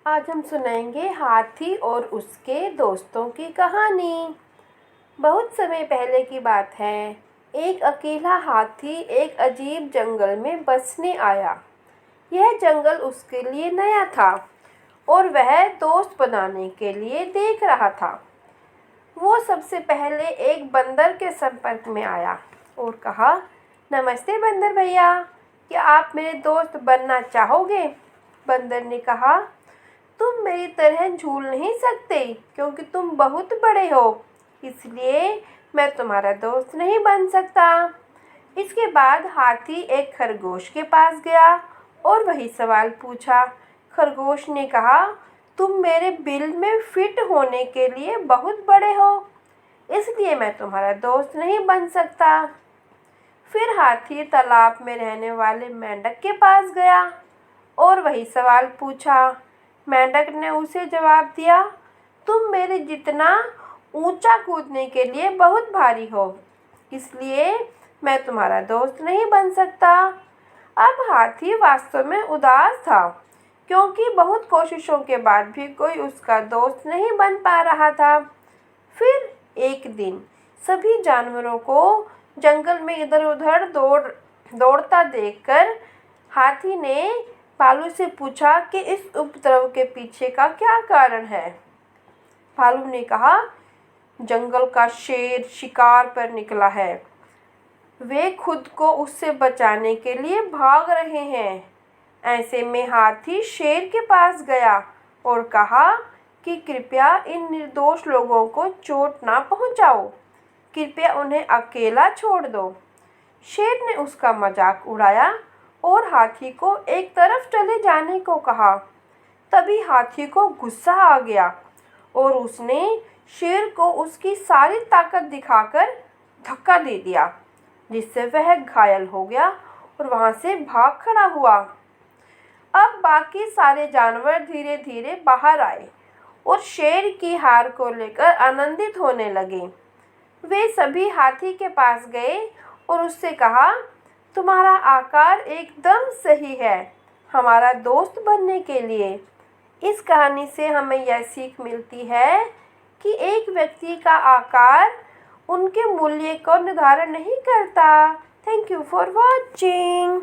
आज हम सुनाएंगे हाथी और उसके दोस्तों की कहानी। बहुत समय पहले की बात है। एक अकेला हाथी एक अजीब जंगल में बसने आया। यह जंगल उसके लिए नया था और वह दोस्त बनाने के लिए देख रहा था। वो सबसे पहले एक बंदर के संपर्क में आया और कहा, नमस्ते बंदर भैया, क्या आप मेरे दोस्त बनना चाहोगे? बंदर ने कहा, तुम मेरी तरह झूल नहीं सकते क्योंकि तुम बहुत बड़े हो, इसलिए मैं तुम्हारा दोस्त नहीं बन सकता। इसके बाद हाथी एक खरगोश के पास गया और वही सवाल पूछा। खरगोश ने कहा, तुम मेरे बिल में फिट होने के लिए बहुत बड़े हो, इसलिए मैं तुम्हारा दोस्त नहीं बन सकता। फिर हाथी तालाब में रहने वाले मेंढक के पास गया और वही सवाल पूछा। मेंढक ने उसे जवाब दिया, तुम मेरे जितना ऊंचा कूदने के लिए बहुत भारी हो, इसलिए मैं तुम्हारा दोस्त नहीं बन सकता। अब हाथी वास्तव में उदास था क्योंकि बहुत कोशिशों के बाद भी कोई उसका दोस्त नहीं बन पा रहा था। फिर एक दिन सभी जानवरों को जंगल में इधर उधर दौड़ता देखकर हाथी ने भालू से पूछा कि इस उपद्रव के पीछे का क्या कारण है। भालू ने कहा, जंगल का शेर शिकार पर निकला है, वे खुद को उससे बचाने के लिए भाग रहे हैं। ऐसे में हाथी शेर के पास गया और कहा कि कृपया इन निर्दोष लोगों को चोट ना पहुंचाओ, कृपया उन्हें अकेला छोड़ दो। शेर ने उसका मजाक उड़ाया और हाथी को एक तरफ चले जाने को कहा। तभी हाथी को गुस्सा आ गया और उसने शेर को उसकी सारी ताकत दिखाकर धक्का दे दिया, जिससे वह घायल हो गया और वहां से भाग खड़ा हुआ। अब बाकी सारे जानवर धीरे धीरे बाहर आए और शेर की हार को लेकर आनंदित होने लगे। वे सभी हाथी के पास गए और उससे कहा, तुम्हारा आकार एकदम सही है हमारा दोस्त बनने के लिए। इस कहानी से हमें यह सीख मिलती है कि एक व्यक्ति का आकार उनके मूल्य को निर्धारण नहीं करता। Thank you for watching.